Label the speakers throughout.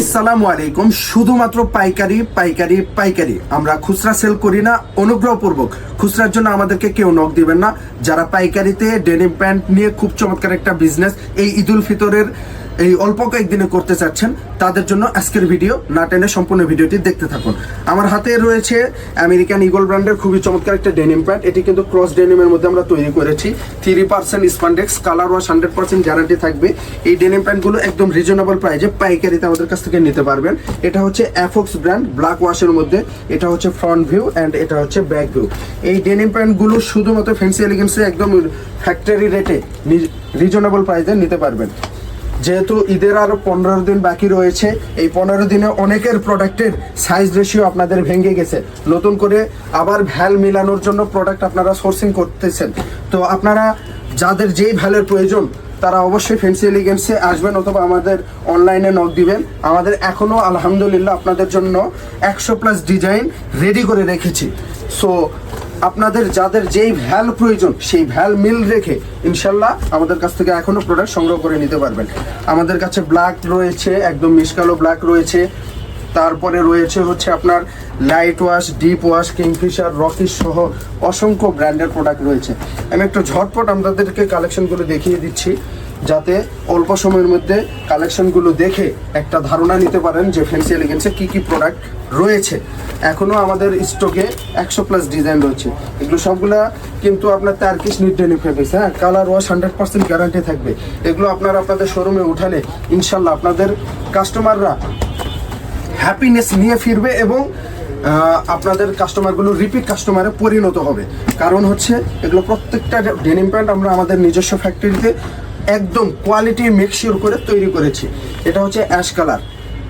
Speaker 1: আসসালামু আলাইকুম। শুধুমাত্র পাইকারি পাইকারি পাইকারি, আমরা খুচরা সেল করি না। অনুগ্রহপূর্বক খুচরার জন্য আমাদেরকে কেউ নক দিবেন না। যারা পাইকারিতে ডেনিম প্যান্ট নিয়ে খুব চমৎকার একটা বিজনেস এই ঈদুল ফিতরের এই অল্প কয়েকদিনে করতে চাচ্ছেন, তাদের জন্য আজকের ভিডিও না টেনে সম্পূর্ণ ভিডিওটি দেখতে থাকুন। আমার হাতে রয়েছে আমেরিকান ইগল ব্র্যান্ডের খুবই চমৎকার একটা ডেনিম প্যান্ট। এটি কিন্তু ক্রস ডেনিমের মধ্যে আমরা তৈরি করেছি। 3% স্পান্ডেক্স, কালার ওয়াশ 100% গ্যারান্টি থাকবে। এই ডেনিম প্যান্টগুলো একদম রিজনেবল প্রাইসে পাইকারিতে আমাদের কাছ থেকে নিতে পারবেন। এটা হচ্ছে অ্যাফক্স ব্র্যান্ড, ব্ল্যাক ওয়াশের মধ্যে। এটা হচ্ছে ফ্রন্ট ভিউ অ্যান্ড এটা হচ্ছে ব্যাক ভিউ। এই ডেনিম প্যান্টগুলো শুধুমাত্র ফ্যান্সি এলিগেন্সে একদম ফ্যাক্টরি রেটে রিজনেবল প্রাইসে নিতে পারবেন। যেহেতু ঈদের আরও 15 দিন বাকি রয়েছে, এই 15 দিনে অনেকের প্রোডাক্টের সাইজ রেশিও আপনাদের ভেঙে গেছে। নতুন করে আবার ভ্যাল মিলানোর জন্য প্রোডাক্ট আপনারা সোর্সিং করতেছেন। তো আপনারা যাদের যেই ভ্যালের প্রয়োজন তারা অবশ্যই ফ্যান্সি এলিগেন্সে আসবেন অথবা আমাদের অনলাইনে নক দিবেন। আমাদের এখনও আলহামদুলিল্লাহ আপনাদের জন্য 100+ ডিজাইন রেডি করে রেখেছি। সো আপনাদের যাদের যেই ভ্যাল প্রয়োজন সেই ভ্যাল মিল রেখে ইনশাল্লাহ আমাদের কাছ থেকে এখনও প্রোডাক্ট সংগ্রহ করে নিতে পারবেন। আমাদের কাছে ব্ল্যাক রয়েছে, একদম মিশকালো ব্ল্যাক রয়েছে। তারপরে রয়েছে হচ্ছে আপনার light wash, deep wash, Kingfisher, Rocky সহ অসংখ্য ব্র্যান্ডের প্রোডাক্ট রয়েছে। আমি একটু ঝটপট আপনাদেরকে কালেকশনগুলো দেখিয়ে দিচ্ছি, যাতে অল্প সময়ের মধ্যে কালেকশনগুলো দেখে একটা ধারণা নিতে পারেন যে ফ্যান্সি এলিগেন্সে কী কী প্রোডাক্ট রয়েছে। এখনও আমাদের স্টকে 100+ ডিজাইন রয়েছে। এগুলো সবগুলা কিন্তু আপনার টার্কিশ নিট ডেনিম ফেব্রিক্স। হ্যাঁ, কালার ওয়াশ 100% গ্যারান্টি থাকবে। এগুলো আপনাদের শোরুমে উঠালে ইনশাল্লাহ আপনাদের কাস্টমাররা হ্যাপিনেস নিয়ে ফিরবে এবং আপনাদের কাস্টমারগুলো রিপিট কাস্টমারে পরিণত হবে। কারণ হচ্ছে এগুলো প্রত্যেকটা ডেনিম প্যান্ট আমরা আমাদের নিজস্ব ফ্যাক্টরিতে একদম কোয়ালিটি মেকশিওর করে তৈরি করেছি। এটা হচ্ছে অ্যাশ কালার,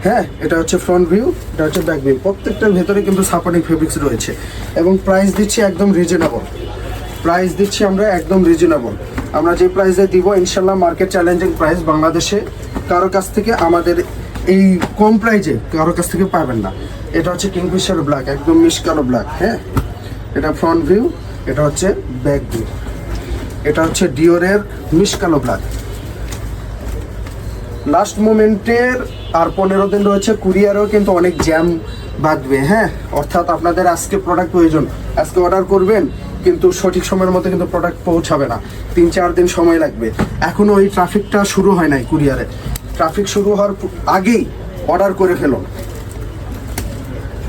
Speaker 1: হ্যাঁ, এটা হচ্ছে ফ্রন্ট ভিউ, এটা হচ্ছে ব্যাক ভিউ। প্রত্যেকটার ভেতরে কিন্তু সাপোর্টিং ফেব্রিক্স রয়েছে এবং প্রাইস দিচ্ছি একদম রিজনেবল। প্রাইস দিচ্ছি আমরা একদম রিজনেবল। আমরা যে প্রাইসে দিব ইনশাল্লাহ মার্কেট চ্যালেঞ্জিং প্রাইস। বাংলাদেশে কারো কাছ থেকে আমাদের এই কম প্রাইজে কারো কাছ থেকে পাবেন না। এটা হচ্ছে কিংফিশার ব্ল্যাক, একদম মিশকালো ব্ল্যাক। হ্যাঁ, এটা ফ্রন্ট ভিউ, এটা হচ্ছে ব্যাক ভিউ। এটা হচ্ছে ডিওরের মিশকালো ব্ল্যাক। লাস্ট মোমেন্টের আর 15 দিন রয়েছে, কুরিয়ারও কিন্তু অনেক জ্যাম বাঁধবে। হ্যাঁ, অর্থাৎ আপনাদের আজকে প্রোডাক্ট প্রয়োজন, আজকে অর্ডার করবেন কিন্তু সঠিক সময়ের মধ্যে কিন্তু প্রোডাক্ট পৌঁছাবে না, 3-4 দিন সময় লাগবে। এখনও ওই ট্রাফিকটা শুরু হয় নাই কুরিয়ারে। ট্রাফিক শুরু হওয়ার আগেই অর্ডার করে ফেলুন।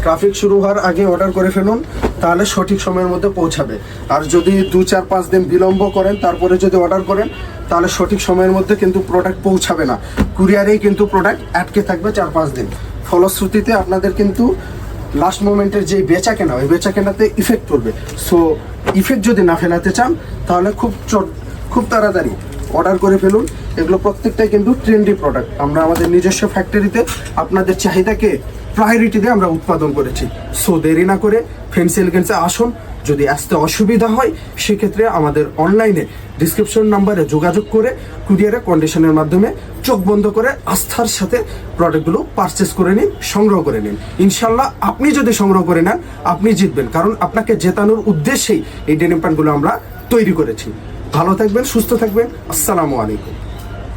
Speaker 1: ট্রাফিক শুরু হওয়ার আগে অর্ডার করে ফেলুন, তাহলে সঠিক সময়ের মধ্যে পৌঁছাবে। আর যদি 2-4-5 দিন বিলম্ব করেন তারপরে যদি অর্ডার করেন তাহলে সঠিক সময়ের মধ্যে কিন্তু প্রোডাক্ট পৌঁছাবে না। কুরিয়ারেই কিন্তু প্রোডাক্ট আটকে থাকবে 4-5 দিন। ফলশ্রুতিতে আপনাদের কিন্তু লাস্ট মোমেন্টের যে বেচা কেনা, ওই বেচা কেনাতে ইফেক্ট পড়বে। সো ইফেক্ট যদি না ফেলাতে চান তাহলে খুব তাড়াতাড়ি অর্ডার করে ফেলুন। এগুলো প্রত্যেকটাই কিন্তু ট্রেন্ডি প্রোডাক্ট। আমরা আমাদের নিজস্ব ফ্যাক্টরিতে আপনাদের চাহিদাকে প্রায়োরিটি দিয়ে আমরা উৎপাদন করেছি। সো দেরি না করে ফ্যান্সি এলিগেন্সে আসুন। যদি আসতে অসুবিধা হয় সেক্ষেত্রে আমাদের অনলাইনে ডিসক্রিপশন নাম্বারে যোগাযোগ করে কুরিয়ারে কন্ডিশনের মাধ্যমে চোখ বন্ধ করে আস্থার সাথে প্রোডাক্টগুলো পারচেস করে নিন, সংগ্রহ করে নিন। ইনশাল্লাহ আপনি যদি সংগ্রহ করে নেন আপনি জিতবেন, কারণ আপনাকে জেতানোর উদ্দেশ্যেই এই ডেনিম প্যান্টগুলো আমরা তৈরি করেছি। ভালো থাকবেন, সুস্থ থাকবেন। আসসালামু আলাইকুম।